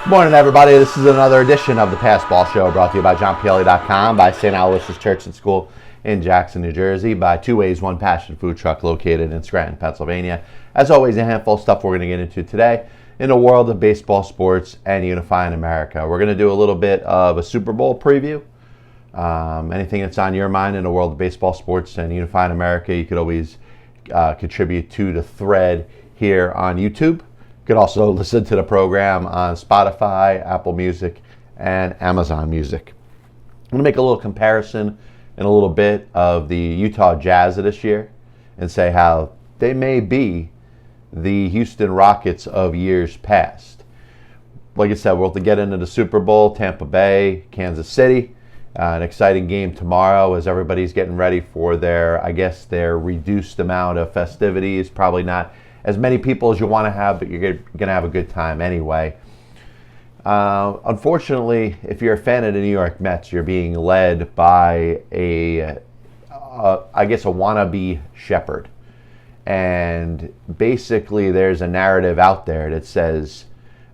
Good morning, everybody. This is another edition of the Passball Show, brought to you by JohnPielli.com, by St. Aloysius Church and School in Jackson, New Jersey, by Two Ways, One Passion food truck located in Scranton, Pennsylvania. As always, a handful of stuff we're going to get into today in the world of baseball, sports, and unifying America. We're going to do a little bit of a Super Bowl preview. Anything that's on your mind in the world of baseball, sports, and unifying America, you could always contribute to the thread here on YouTube. You could also listen to the program on Spotify, Apple Music, and Amazon Music. I'm going to make a little comparison in a little bit of the Utah Jazz of this year and say how they may be the Houston Rockets of years past. Like I said, we'll have to get into the Super Bowl, Tampa Bay, Kansas City. An exciting game tomorrow as everybody's getting ready for their reduced amount of festivities. Probably not as many people as you want to have, but you're going to have a good time anyway. Unfortunately, if you're a fan of the New York Mets, you're being led by a wannabe shepherd. And basically there's a narrative out there that says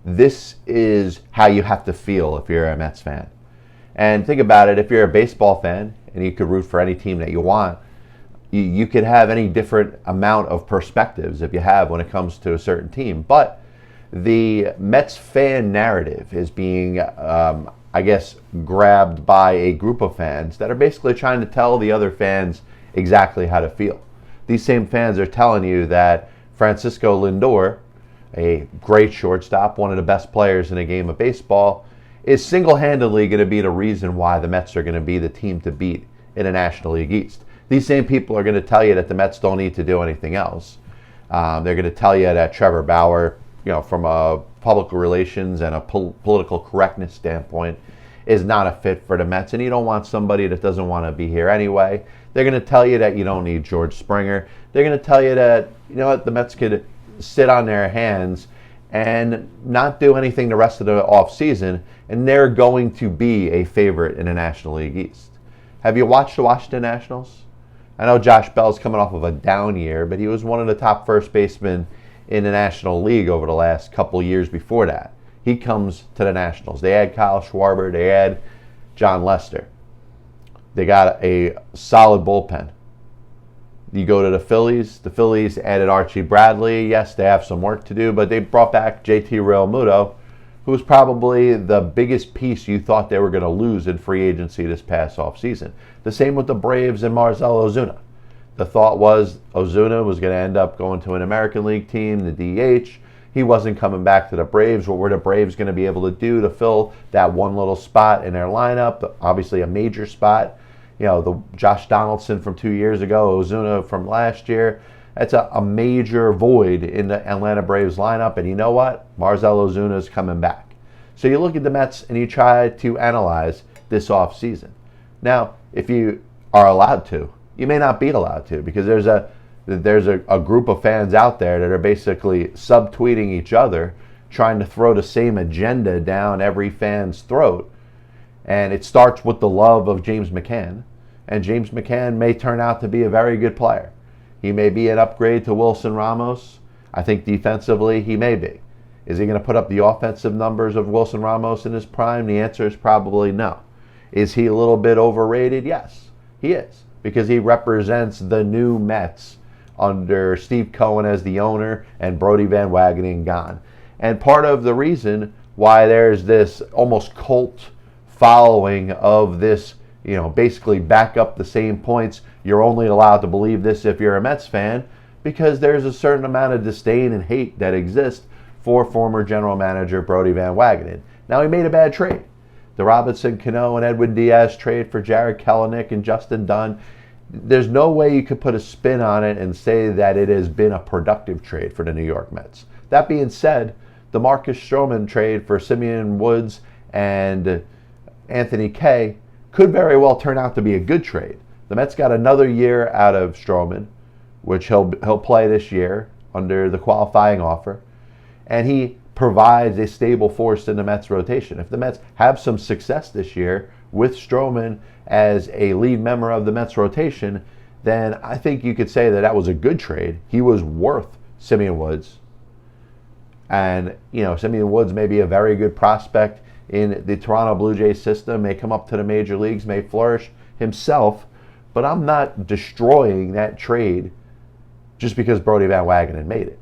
this is how you have to feel if you're a Mets fan. And think about it, if you're a baseball fan and you could root for any team that you want, you could have any different amount of perspectives if you have when it comes to a certain team. But the Mets fan narrative is being, grabbed by a group of fans that are basically trying to tell the other fans exactly how to feel. These same fans are telling you that Francisco Lindor, a great shortstop, one of the best players in a game of baseball, is single-handedly going to be the reason why the Mets are going to be the team to beat in the National League East. These same people are going to tell you that the Mets don't need to do anything else. They're going to tell you that Trevor Bauer, from a public relations and a political correctness standpoint, is not a fit for the Mets, and you don't want somebody that doesn't want to be here anyway. They're going to tell you that you don't need George Springer. They're going to tell you that, the Mets could sit on their hands and not do anything the rest of the offseason, and they're going to be a favorite in the National League East. Have you watched the Washington Nationals? I know Josh Bell's coming off of a down year, but he was one of the top first basemen in the National League over the last couple years before that. He comes to the Nationals. They add Kyle Schwarber. They add John Lester. They got a solid bullpen. You go to the Phillies. The Phillies added Archie Bradley. Yes, they have some work to do, but they brought back JT Realmuto, who was probably the biggest piece you thought they were going to lose in free agency this past offseason. The same with the Braves and Marcell Ozuna. The thought was Ozuna was going to end up going to an American League team, the DH. He wasn't coming back to the Braves. What were the Braves going to be able to do to fill that one little spot in their lineup? Obviously a major spot. The Josh Donaldson from 2 years ago, Ozuna from last year. That's a major void in the Atlanta Braves lineup. And you know what? Marcell Ozuna is coming back. So you look at the Mets and you try to analyze this offseason. Now, if you are allowed to, you may not be allowed to, because there's a group of fans out there that are basically subtweeting each other, trying to throw the same agenda down every fan's throat. And it starts with the love of James McCann. And James McCann may turn out to be a very good player. He may be an upgrade to Wilson Ramos. I think defensively he may be. Is he going to put up the offensive numbers of Wilson Ramos in his prime? The answer is probably no. Is he a little bit overrated? Yes, he is. Because he represents the new Mets under Steve Cohen as the owner and Brodie Van Wagenen gone. And part of the reason why there's this almost cult following of this, basically back up the same points. You're only allowed to believe this if you're a Mets fan, because there's a certain amount of disdain and hate that exists for former general manager Brodie Van Wagenen. Now, he made a bad trade. The Robinson Cano and Edwin Diaz trade for Jared Kelenic and Justin Dunn. There's no way you could put a spin on it and say that it has been a productive trade for the New York Mets. That being said, the Marcus Stroman trade for Simeon Woods and Anthony Kay could very well turn out to be a good trade. The Mets got another year out of Stroman, which he'll play this year under the qualifying offer, and he provides a stable force in the Mets rotation. If the Mets have some success this year with Stroman as a lead member of the Mets rotation, then I think you could say that was a good trade. He was worth Simeon Woods And, Simeon Woods may be a very good prospect in the Toronto Blue Jays system, may come up to the major leagues, may flourish himself, but I'm not destroying that trade just because Brodie Van Wagenen made it.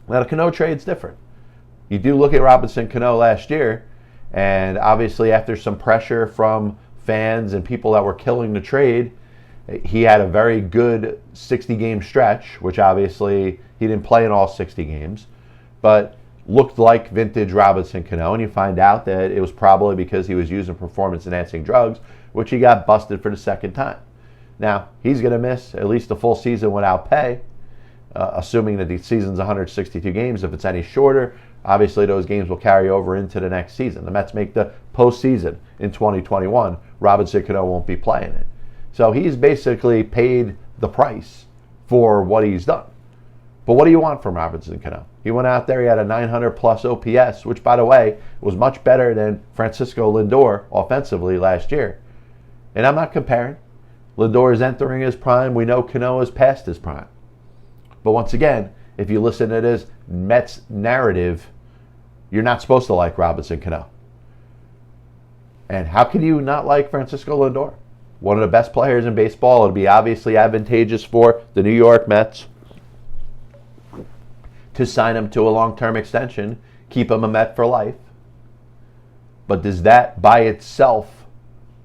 Now, the Cano trade's different. You do look at Robinson Cano last year, and obviously after some pressure from fans and people that were killing the trade, he had a very good 60-game stretch, which obviously he didn't play in all 60 games, but looked like vintage Robinson Cano, and you find out that it was probably because he was using performance-enhancing drugs, which he got busted for the second time. Now, he's going to miss at least a full season without pay, assuming that the season's 162 games. If it's any shorter, obviously those games will carry over into the next season. The Mets make the postseason in 2021. Robinson Cano won't be playing it. So he's basically paid the price for what he's done. But what do you want from Robinson Cano? He went out there, he had a 900-plus OPS, which, by the way, was much better than Francisco Lindor offensively last year. And I'm not comparing. Lindor is entering his prime. We know Cano is past his prime. But once again, if you listen to this Mets narrative, you're not supposed to like Robinson Cano. And how can you not like Francisco Lindor? One of the best players in baseball. It'll be obviously advantageous for the New York Mets to sign him to a long-term extension, keep him a Met for life. But does that by itself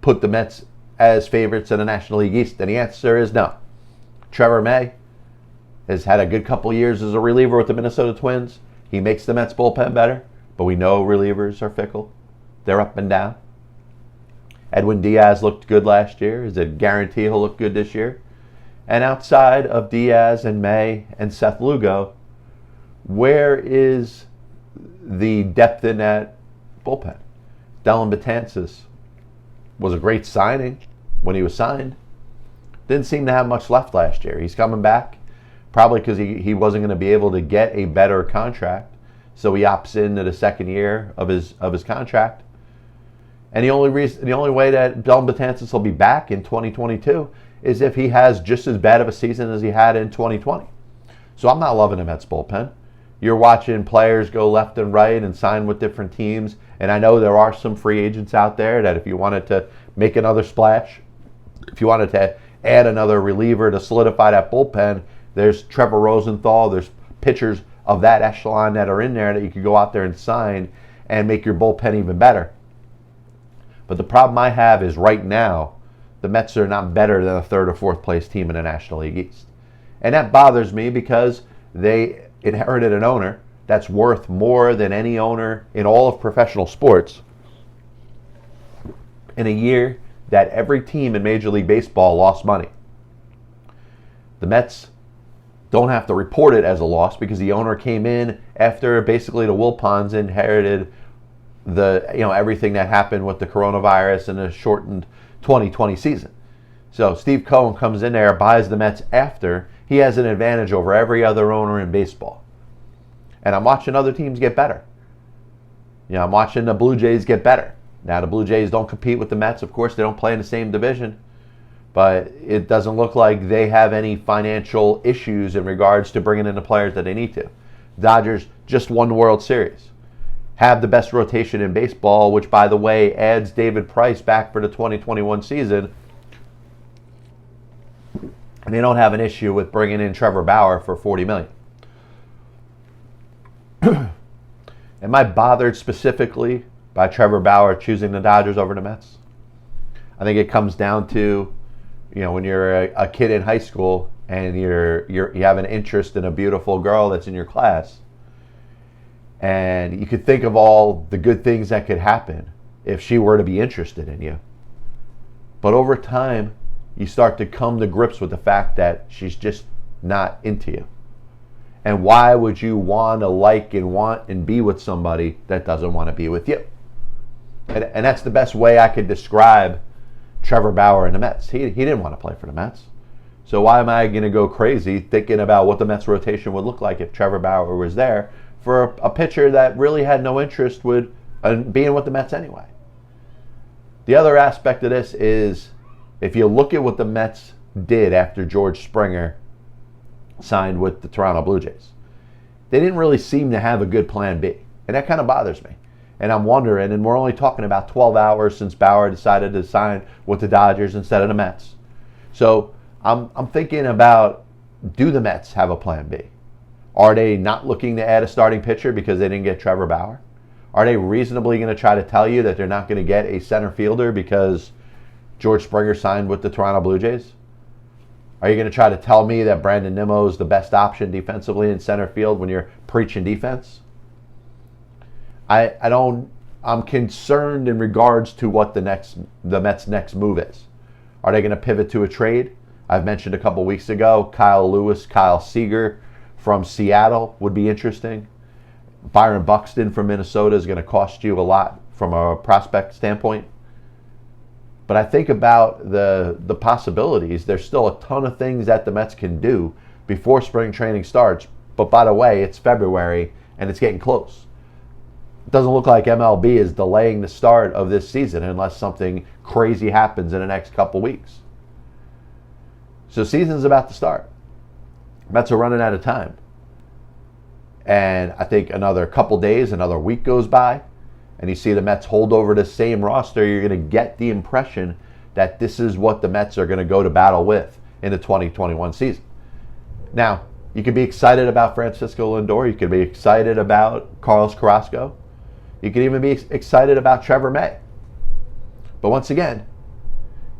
put the Mets as favorites in the National League East? And the answer is no. Trevor May has had a good couple years as a reliever with the Minnesota Twins. He makes the Mets bullpen better, but we know relievers are fickle. They're up and down. Edwin Diaz looked good last year. Is it a guarantee he'll look good this year? And outside of Diaz and May and Seth Lugo, where is the depth in that bullpen? Dellin Betances was a great signing when he was signed. Didn't seem to have much left last year. He's coming back, probably because he wasn't going to be able to get a better contract. So he opts into the second year of his contract. And the only way that Dellin Betances will be back in 2022 is if he has just as bad of a season as he had in 2020. So I'm not loving the Mets bullpen. You're watching players go left and right and sign with different teams. And I know there are some free agents out there that if you wanted to make another splash, if you wanted to add another reliever to solidify that bullpen, there's Trevor Rosenthal, there's pitchers of that echelon that are in there that you could go out there and sign and make your bullpen even better. But the problem I have is right now, the Mets are not better than a third or fourth place team in the National League East. And that bothers me because they inherited an owner that's worth more than any owner in all of professional sports in a year that every team in Major League Baseball lost money. The Mets don't have to report it as a loss because the owner came in after basically the Wilpons inherited everything that happened with the coronavirus and the shortened 2020 season. So Steve Cohen comes in there, buys the Mets after. He has an advantage over every other owner in baseball. And I'm watching other teams get better. I'm watching the Blue Jays get better. Now, the Blue Jays don't compete with the Mets. Of course, they don't play in the same division. But it doesn't look like they have any financial issues in regards to bringing in the players that they need to. Dodgers just won the World Series. Have the best rotation in baseball, which, by the way, adds David Price back for the 2021 season. And they don't have an issue with bringing in Trevor Bauer for $40 million. Am I bothered specifically by Trevor Bauer choosing the Dodgers over the Mets? I think it comes down to, when you're a kid in high school and you have an interest in a beautiful girl that's in your class, and you could think of all the good things that could happen if she were to be interested in you. But over time, you start to come to grips with the fact that she's just not into you. And why would you want to like and want and be with somebody that doesn't want to be with you? And that's the best way I could describe Trevor Bauer and the Mets. He didn't want to play for the Mets. So why am I going to go crazy thinking about what the Mets rotation would look like if Trevor Bauer was there for a pitcher that really had no interest with being with the Mets anyway? The other aspect of this is if you look at what the Mets did after George Springer signed with the Toronto Blue Jays, they didn't really seem to have a good plan B. And that kind of bothers me. And I'm wondering, and we're only talking about 12 hours since Bauer decided to sign with the Dodgers instead of the Mets. So I'm thinking about, do the Mets have a plan B? Are they not looking to add a starting pitcher because they didn't get Trevor Bauer? Are they reasonably going to try to tell you that they're not going to get a center fielder because George Springer signed with the Toronto Blue Jays? Are you going to try to tell me that Brandon Nimmo is the best option defensively in center field when you're preaching defense? I'm concerned in regards to what the Mets' next move is. Are they going to pivot to a trade? I've mentioned a couple weeks ago, Kyle Lewis, Kyle Seager from Seattle would be interesting. Byron Buxton from Minnesota is going to cost you a lot from a prospect standpoint. But I think about the possibilities. There's still a ton of things that the Mets can do before spring training starts. But by the way, it's February and it's getting close. It doesn't look like MLB is delaying the start of this season unless something crazy happens in the next couple weeks. So season's about to start. Mets are running out of time. And I think another couple days, another week goes by, and you see the Mets hold over the same roster, you're going to get the impression that this is what the Mets are going to go to battle with in the 2021 season. Now, you could be excited about Francisco Lindor. You could be excited about Carlos Carrasco. You could even be excited about Trevor May. But once again,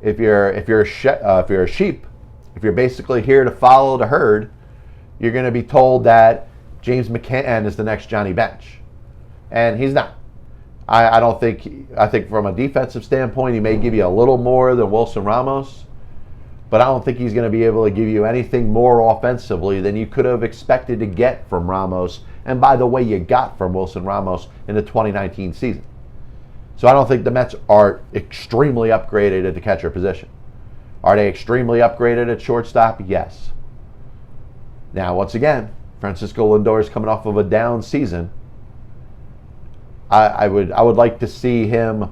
if you're a sheep, if you're basically here to follow the herd, you're going to be told that James McCann is the next Johnny Bench. And he's not. I think from a defensive standpoint, he may give you a little more than Wilson Ramos, but I don't think he's going to be able to give you anything more offensively than you could have expected to get from Ramos. And by the way, you got from Wilson Ramos in the 2019 season. So I don't think the Mets are extremely upgraded at the catcher position. Are they extremely upgraded at shortstop? Yes. Now, once again, Francisco Lindor is coming off of a down season. I would like to see him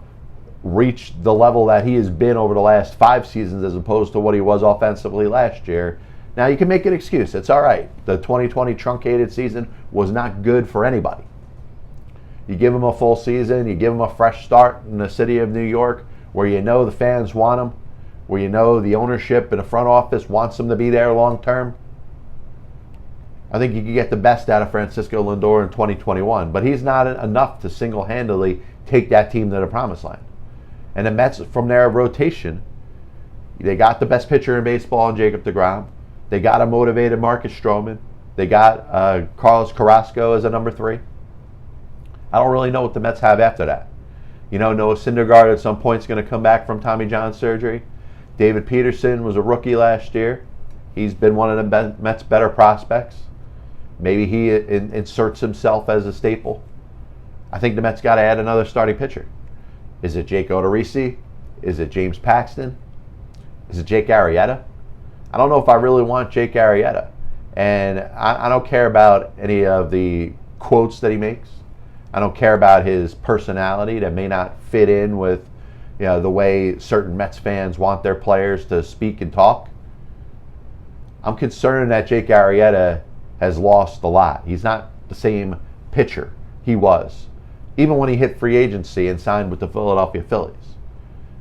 reach the level that he has been over the last 5 seasons as opposed to what he was offensively last year. Now, you can make an excuse. It's all right. The 2020 truncated season was not good for anybody. You give him a full season, you give him a fresh start in the city of New York where you know the fans want him, where you know the ownership and the front office wants him to be there long term. I think you can get the best out of Francisco Lindor in 2021, but he's not enough to single-handedly take that team to the promised land. And the Mets, from their rotation, they got the best pitcher in baseball in Jacob deGrom. They got a motivated Marcus Stroman. They got Carlos Carrasco as a number 3. I don't really know what the Mets have after that. You know, Noah Syndergaard at some point is going to come back from Tommy John surgery. David Peterson was a rookie last year. He's been one of the Mets' better prospects. Maybe he inserts himself as a staple. I think the Mets got to add another starting pitcher. Is it Jake Odorizzi? Is it James Paxton? Is it Jake Arrieta? I don't know if I really want Jake Arrieta. And I don't care about any of the quotes that he makes. I don't care about his personality that may not fit in with the way certain Mets fans want their players to speak and talk. I'm concerned that Jake Arrieta has lost a lot. He's not the same pitcher he was, even when he hit free agency and signed with the Philadelphia Phillies.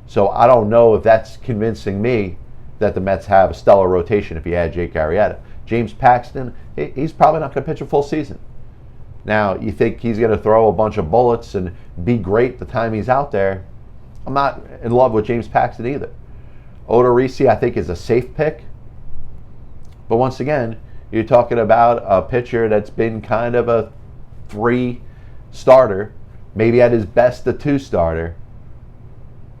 So I don't know if that's convincing me that the Mets have a stellar rotation if you add Jake Arrieta. James Paxton, he's probably not going to pitch a full season. Now, you think he's going to throw a bunch of bullets and be great the time he's out there. I'm not in love with James Paxton either. Odorizzi, I think, is a safe pick. But once again, you're talking about a pitcher that's been kind of a 3 starter, maybe at his best a 2 starter,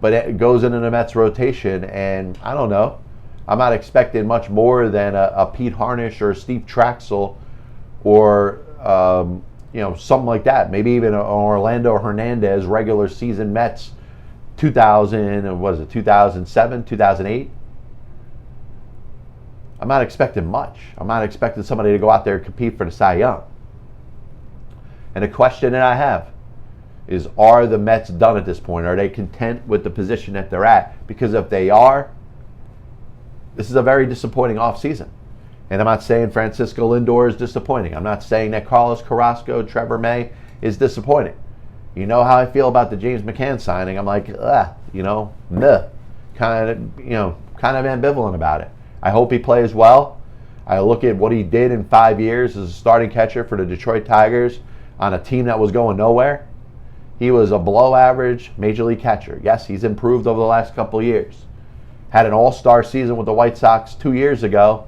but it goes into the Mets rotation, and I don't know. I'm not expecting much more than a Pete Harnisch or a Steve Traxel or something like that. Maybe even an Orlando Hernandez regular season Mets 2007, 2008. I'm not expecting much. I'm not expecting somebody to go out there and compete for the Cy Young. And the question that I have is, are the Mets done at this point? Are they content with the position that they're at? Because if they are, this is a very disappointing offseason. And I'm not saying Francisco Lindor is disappointing. I'm not saying that Carlos Carrasco, Trevor May is disappointing. You know how I feel about the James McCann signing. I'm like, meh. Kind of ambivalent about it. I hope he plays well. I look at what he did in 5 years as a starting catcher for the Detroit Tigers on a team that was going nowhere. He was a below average major league catcher. Yes, he's improved over the last couple of years. Had an all-star season with the White Sox 2 years ago,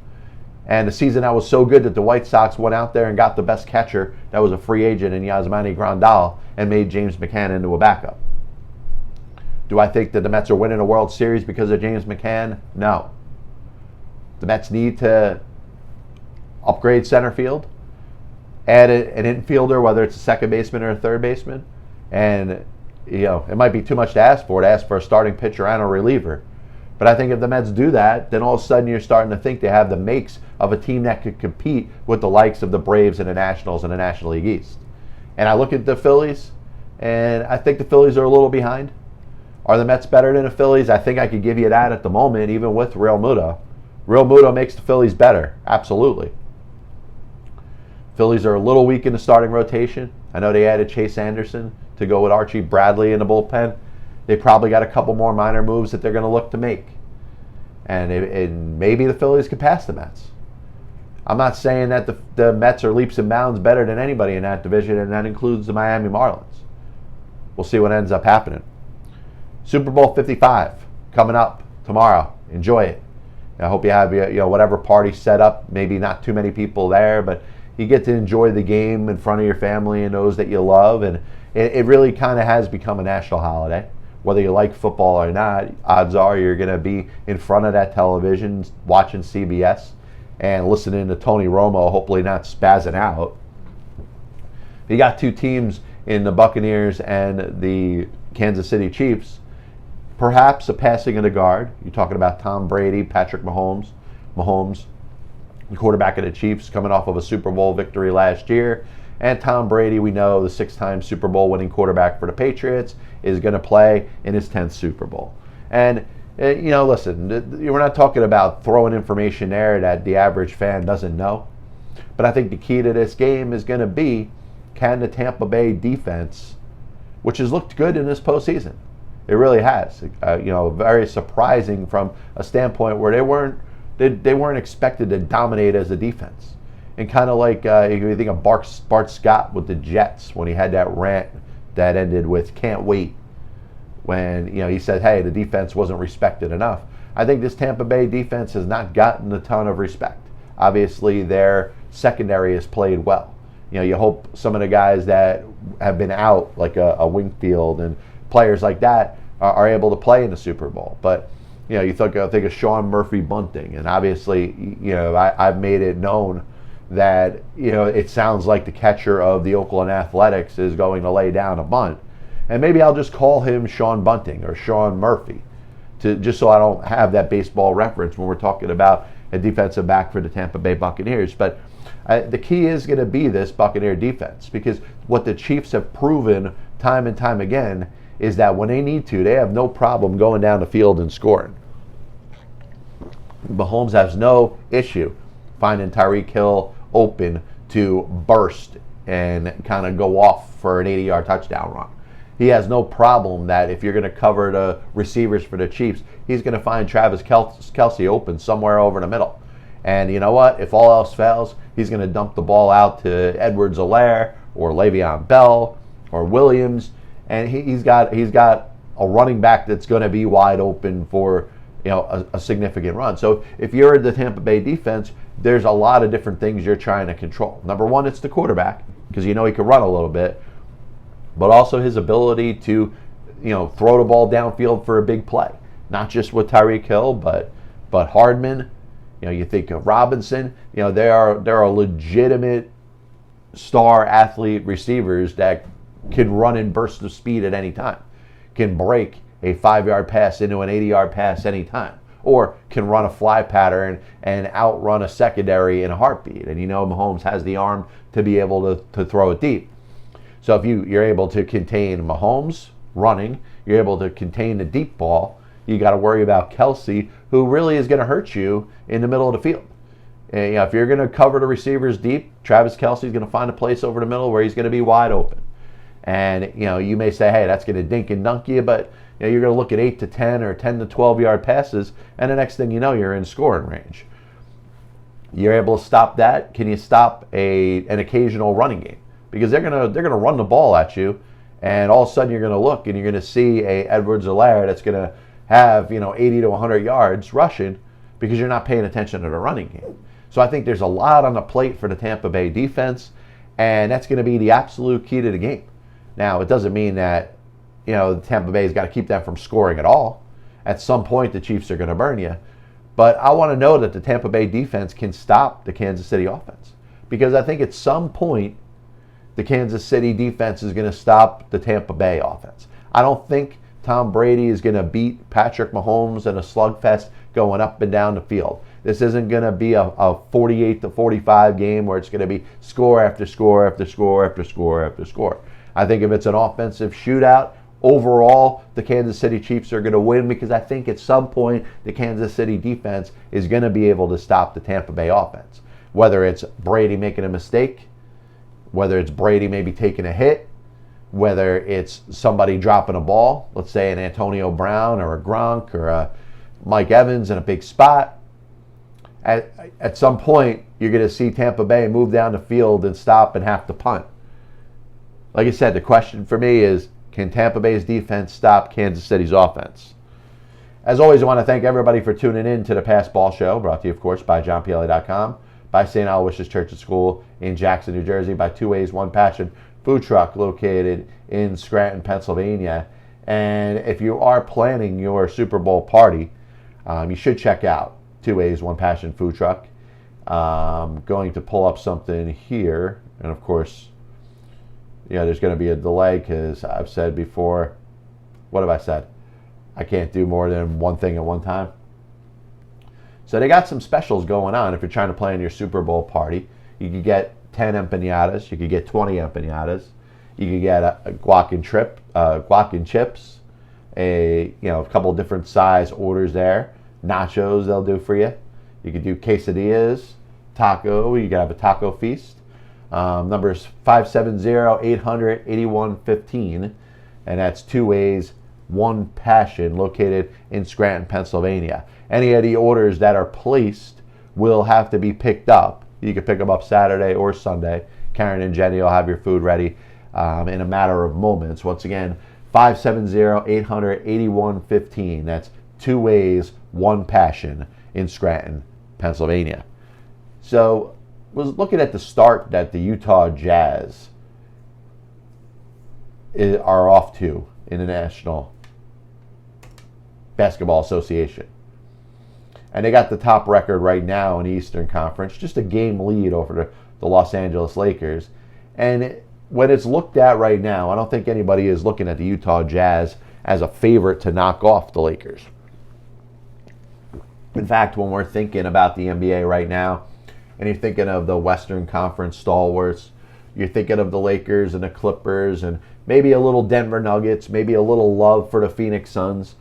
and a season that was so good that the White Sox went out there and got the best catcher that was a free agent in Yasmani Grandal and made James McCann into a backup. Do I think that the Mets are winning a World Series because of James McCann? No. The Mets need to upgrade center field, add an infielder, whether it's a second baseman or a third baseman, and it might be too much to ask for a starting pitcher and a reliever. But I think if the Mets do that, then all of a sudden you're starting to think they have the makes of a team that could compete with the likes of the Braves and the Nationals and the National League East. And I look at the Phillies, and I think the Phillies are a little behind. Are the Mets better than the Phillies? I think I could give you that at the moment, even with Real Muto. Real Muto makes the Phillies better, absolutely. Phillies are a little weak in the starting rotation. I know they added Chase Anderson to go with Archie Bradley in the bullpen. They probably got a couple more minor moves that they're going to look to make. And maybe the Phillies could pass the Mets. I'm not saying that the Mets are leaps and bounds better than anybody in that division, and that includes the Miami Marlins. We'll see what ends up happening. Super Bowl 55 coming up tomorrow. Enjoy it. I hope you have whatever party set up. Maybe not too many people there, but you get to enjoy the game in front of your family and those that you love. And it really kind of has become a national holiday. Whether you like football or not, odds are you're going to be in front of that television watching CBS and listening to Tony Romo, hopefully not spazzing out. You got two teams in the Buccaneers and the Kansas City Chiefs. Perhaps a passing of the guard. You're talking about Tom Brady, Patrick Mahomes, the quarterback of the Chiefs, coming off of a Super Bowl victory last year. And Tom Brady, we know, the 6-time Super Bowl winning quarterback for the Patriots, is going to play in his 10th Super Bowl. And, listen, we're not talking about throwing information there that the average fan doesn't know. But I think the key to this game is going to be, can the Tampa Bay defense, which has looked good in this postseason, it really has, very surprising from a standpoint where they weren't expected to dominate as a defense. And kind of like if you think of Bart Scott with the Jets when he had that rant that ended with "can't wait," when he said, "Hey, the defense wasn't respected enough." I think this Tampa Bay defense has not gotten a ton of respect. Obviously, their secondary has played well. You hope some of the guys that have been out, like a Wingfield and players like that, are able to play in the Super Bowl. But you think of Sean Murphy Bunting, and obviously, I've made it known that it sounds like the catcher of the Oakland Athletics is going to lay down a bunt, and maybe I'll just call him Sean Bunting or Sean Murphy, just so I don't have that baseball reference when we're talking about a defensive back for the Tampa Bay Buccaneers. But the key is going to be this Buccaneer defense, because what the Chiefs have proven time and time again is that when they need to, they have no problem going down the field and scoring. Mahomes has no issue finding Tyreek Hill open to burst and kind of go off for an 80-yard touchdown run. He has no problem that if you're going to cover the receivers for the Chiefs, he's going to find Travis Kelce open somewhere over the middle. And you know what? If all else fails, he's going to dump the ball out to Edwards-Helaire or Le'Veon Bell or Williams, and he's got a running back that's going to be wide open for a significant run. So if you're the Tampa Bay defense, there's a lot of different things you're trying to control. Number one, it's the quarterback, because he can run a little bit, but also his ability to throw the ball downfield for a big play. Not just with Tyreek Hill, but Hardman. You think of Robinson. There are legitimate star athlete receivers that can run in bursts of speed at any time, can break a 5-yard pass into an 80-yard pass anytime, or can run a fly pattern and outrun a secondary in a heartbeat. And Mahomes has the arm to be able to throw it deep. So if you're able to contain Mahomes running, you're able to contain the deep ball, you got to worry about Kelce, who really is going to hurt you in the middle of the field. And, if you're going to cover the receivers deep, Travis Kelce's going to find a place over the middle where he's going to be wide open. And, you may say, hey, that's going to dink and dunk you, but you're going to look at 8 to 10 or 10 to 12 yard passes, and the next thing you know, you're in scoring range. You're able to stop that. Can you stop an occasional running game? Because they're gonna run the ball at you, and all of a sudden you're going to look and you're going to see a Edwards-Helaire that's going to have 80 to 100 yards rushing because you're not paying attention to the running game. So I think there's a lot on the plate for the Tampa Bay defense, and that's going to be the absolute key to the game. Now, it doesn't mean that Tampa Bay's got to keep them from scoring at all. At some point, the Chiefs are going to burn you. But I want to know that the Tampa Bay defense can stop the Kansas City offense. Because I think at some point, the Kansas City defense is going to stop the Tampa Bay offense. I don't think Tom Brady is going to beat Patrick Mahomes in a slugfest going up and down the field. This isn't going to be a 48 to 45 game where it's going to be score after score after score after score after score. I think if it's an offensive shootout, overall, the Kansas City Chiefs are going to win because I think at some point the Kansas City defense is going to be able to stop the Tampa Bay offense. Whether it's Brady making a mistake, whether it's Brady maybe taking a hit, whether it's somebody dropping a ball, let's say an Antonio Brown or a Gronk or a Mike Evans in a big spot. At some point, you're going to see Tampa Bay move down the field and stop and have to punt. Like I said, the question for me is, can Tampa Bay's defense stop Kansas City's offense? As always, I want to thank everybody for tuning in to the Pass Ball Show, brought to you, of course, by JohnPLA.com, by St. Aloysius Church and School in Jackson, New Jersey, by Two Ways, One Passion food truck located in Scranton, Pennsylvania. And if you are planning your Super Bowl party, you should check out Two Ways, One Passion food truck. Going to pull up something here, and of course, there's going to be a delay because I've said before, what have I said? I can't do more than one thing at one time. So they got some specials going on if you're trying to plan your Super Bowl party. You could get 10 empanadas. You could get 20 empanadas. You could get a guac and chips, a couple of different size orders there. Nachos they'll do for you. You could do quesadillas, taco. You could have a taco feast. Number is 570-800-8115, and that's Two Ways, One Passion, located in Scranton, Pennsylvania. Any of the orders that are placed will have to be picked up. You can pick them up Saturday or Sunday. Karen and Jenny will have your food ready in a matter of moments. Once again, 570-800-8115. That's Two Ways, One Passion in Scranton, Pennsylvania. So, was looking at the start that the Utah Jazz are off to in the National Basketball Association. And they got the top record right now in the Eastern Conference, just a game lead over the Los Angeles Lakers. And when it's looked at right now, I don't think anybody is looking at the Utah Jazz as a favorite to knock off the Lakers. In fact, when we're thinking about the NBA right now, and you're thinking of the Western Conference stalwarts, you're thinking of the Lakers and the Clippers and maybe a little Denver Nuggets, maybe a little love for the Phoenix Suns,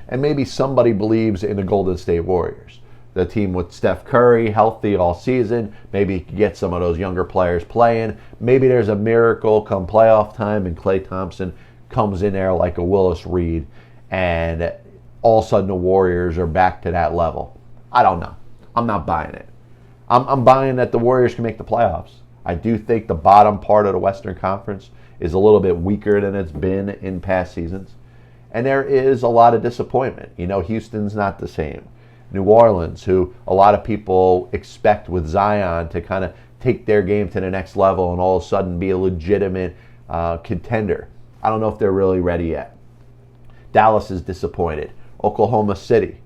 and maybe somebody believes in the Golden State Warriors. The team with Steph Curry healthy all season, maybe you can get some of those younger players playing. Maybe there's a miracle come playoff time and Klay Thompson comes in there like a Willis Reed and all of a sudden the Warriors are back to that level. I don't know. I'm not buying it. I'm buying that the Warriors can make the playoffs. I do think the bottom part of the Western Conference is a little bit weaker than it's been in past seasons. And there is a lot of disappointment. Houston's not the same. New Orleans, who a lot of people expect with Zion to kind of take their game to the next level and all of a sudden be a legitimate contender. I don't know if they're really ready yet. Dallas is disappointed. Oklahoma City,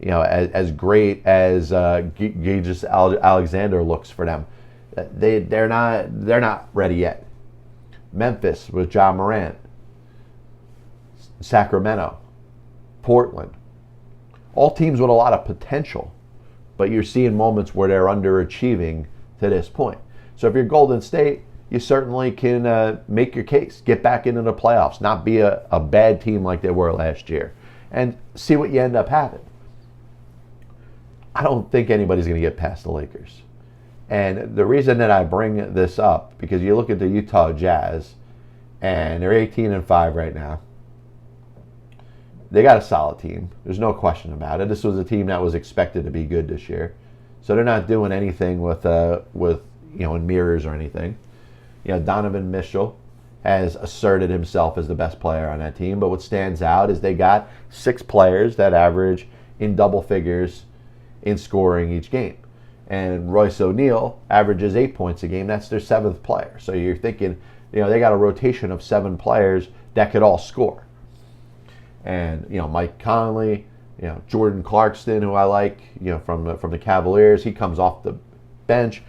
as great as Gilgeous Alexander looks for them, they're not ready yet. Memphis with Ja Morant, Sacramento, Portland, all teams with a lot of potential, but you're seeing moments where they're underachieving to this point. So if you're Golden State, you certainly can make your case, get back into the playoffs, not be a bad team like they were last year, and see what you end up having. I don't think anybody's going to get past the Lakers. And the reason that I bring this up, because you look at the Utah Jazz, and they're 18-5 right now. They got a solid team. There's no question about it. This was a team that was expected to be good this year. So they're not doing anything with in mirrors or anything. Donovan Mitchell has asserted himself as the best player on that team. But what stands out is they got 6 players that average in double figures in scoring each game. And Royce O'Neal averages 8 points a game. That's their 7th player. So you're thinking, they got a rotation of 7 players that could all score. And, Mike Conley, Jordan Clarkson, who I like, from the Cavaliers, he comes off the bench.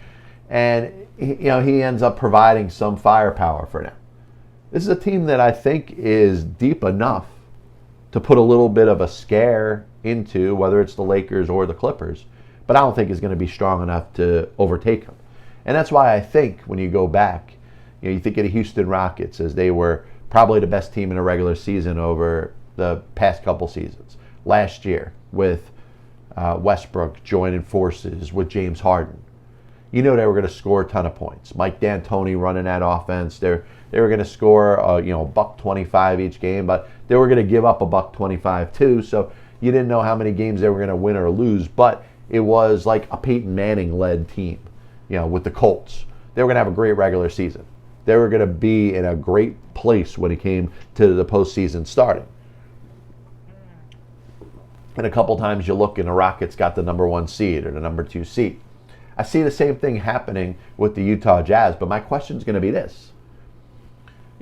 And, he ends up providing some firepower for them. This is a team that I think is deep enough to put a little bit of a scare into, whether it's the Lakers or the Clippers. But I don't think it's going to be strong enough to overtake them. And that's why I think when you go back, you think of the Houston Rockets as they were probably the best team in a regular season over the past couple seasons. Last year with Westbrook joining forces with James Harden. They were going to score a ton of points. Mike D'Antoni running that offense. They were going to score $125 each game, but they were going to give up $125 too. So you didn't know how many games they were going to win or lose, but it was like a Peyton Manning-led team, with the Colts. They were going to have a great regular season. They were going to be in a great place when it came to the postseason starting. And a couple times you look and the Rockets got the number 1 seed or the number 2 seed. I see the same thing happening with the Utah Jazz, but my question is going to be this.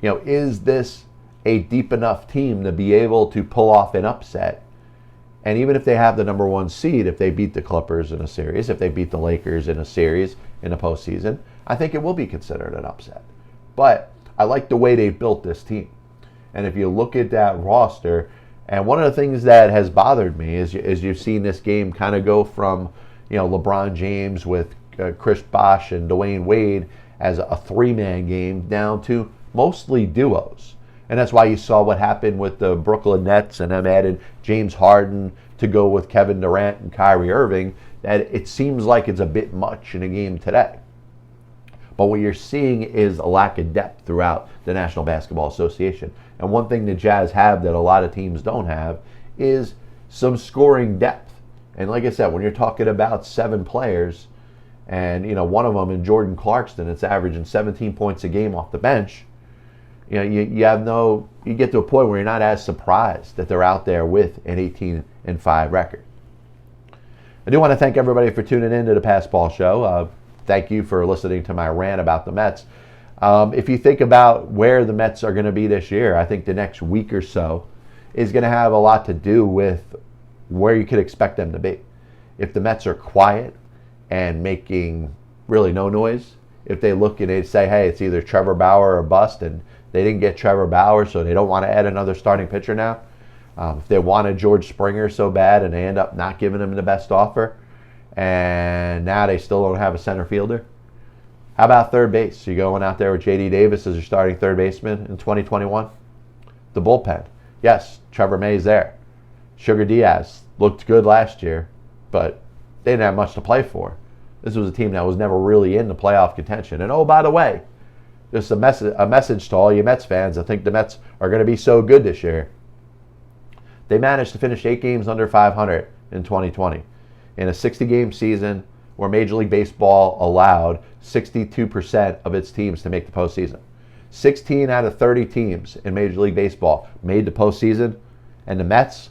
Is this a deep enough team to be able to pull off an upset? And even if they have the number 1 seed, if they beat the Clippers in a series, if they beat the Lakers in a series in the postseason, I think it will be considered an upset. But I like the way they built this team. And if you look at that roster, and one of the things that has bothered me is you've seen this game kind of go from, LeBron James with Chris Bosh and Dwayne Wade as a 3-man game down to mostly duos. And that's why you saw what happened with the Brooklyn Nets and them added James Harden to go with Kevin Durant and Kyrie Irving, that it seems like it's a bit much in a game today. But what you're seeing is a lack of depth throughout the National Basketball Association. And one thing the Jazz have that a lot of teams don't have is some scoring depth. And like I said, when you're talking about 7 players, and one of them in Jordan Clarkson, it's averaging 17 points a game off the bench, you get to a point where you're not as surprised that they're out there with an 18-5 record. I do want to thank everybody for tuning in to the Pass Ball Show. Thank you for listening to my rant about the Mets. If you think about where the Mets are going to be this year, I think the next week or so is going to have a lot to do with where you could expect them to be. If the Mets are quiet and making really no noise, if they look and they say, hey, it's either Trevor Bauer or bust, and they didn't get Trevor Bauer, so they don't want to add another starting pitcher now. If they wanted George Springer so bad and they end up not giving him the best offer, and now they still don't have a center fielder. How about third base? You going out there with J.D. Davis as your starting third baseman in 2021? The bullpen. Yes, Trevor May's there. Sugar Diaz looked good last year, but they didn't have much to play for. This was a team that was never really in the playoff contention. And oh, by the way, just a message to all you Mets fans that think the Mets are going to be so good this year. They managed to finish 8 games under 500 in 2020. In a 60-game season where Major League Baseball allowed 62% of its teams to make the postseason. 16 out of 30 teams in Major League Baseball made the postseason, and the Mets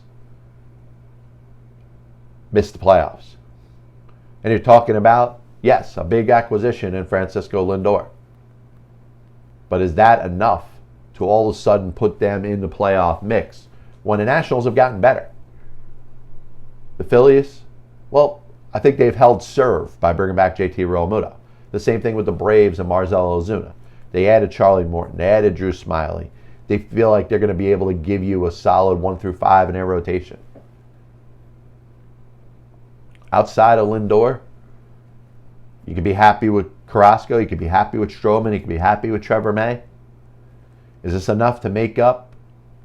missed the playoffs. And you're talking about, yes, a big acquisition in Francisco Lindor. But is that enough to all of a sudden put them in the playoff mix when the Nationals have gotten better? The Phillies, well, I think they've held serve by bringing back JT Realmuto. The same thing with the Braves and Marcell Ozuna. They added Charlie Morton. They added Drew Smyly. They feel like they're going to be able to give you a solid 1 through 5 in their rotation. Outside of Lindor, you can be happy with Carrasco. You can be happy with Stroman. You can be happy with Trevor May. Is this enough to make up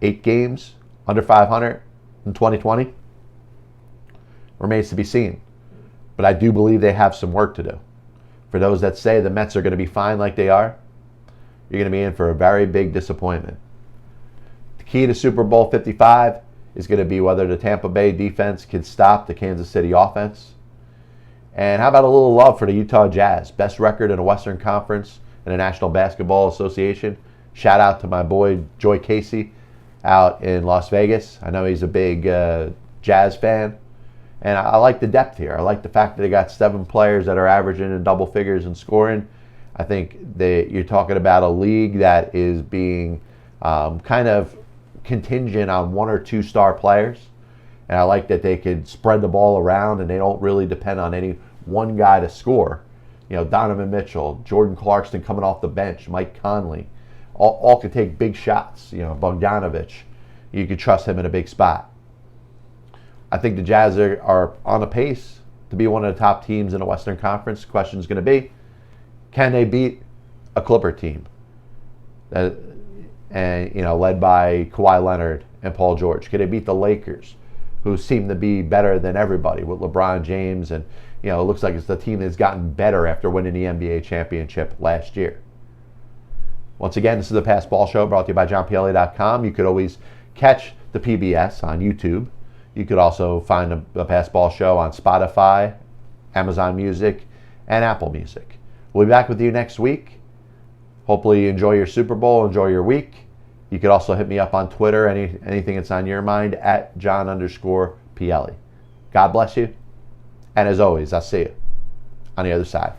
8 games under 500 in 2020? Remains to be seen. But I do believe they have some work to do. For those that say the Mets are going to be fine like they are, you're going to be in for a very big disappointment. The key to Super Bowl 55 is going to be whether the Tampa Bay defense can stop the Kansas City offense. And how about a little love for the Utah Jazz? Best record in the Western Conference in the National Basketball Association. Shout out to my boy Joy Casey out in Las Vegas. I know he's a big Jazz fan. And I like the depth here. I like the fact that they got 7 players that are averaging in double figures in scoring. I think you're talking about a league that is being kind of contingent on 1 or 2 star players. And I like that they can spread the ball around and they don't really depend on any one guy to score. You know, Donovan Mitchell, Jordan Clarkson coming off the bench, Mike Conley, all could take big shots. You know, Bogdanovich, you could trust him in a big spot. I think the Jazz are on a pace to be one of the top teams in the Western Conference. The question is going to be, can they beat a Clipper team? And led by Kawhi Leonard and Paul George. Can they beat the Lakers, who seem to be better than everybody with LeBron James? And it looks like it's the team that's gotten better after winning the NBA championship last year. Once again, this is the Pass Ball Show brought to you by JohnPLA.com. You could always catch the PBS on YouTube. You could also find the Pass Ball Show on Spotify, Amazon Music, and Apple Music. We'll be back with you next week. Hopefully you enjoy your Super Bowl, enjoy your week. You could also hit me up on Twitter, anything that's on your mind, at John_PLE. God bless you. And as always, I'll see you on the other side.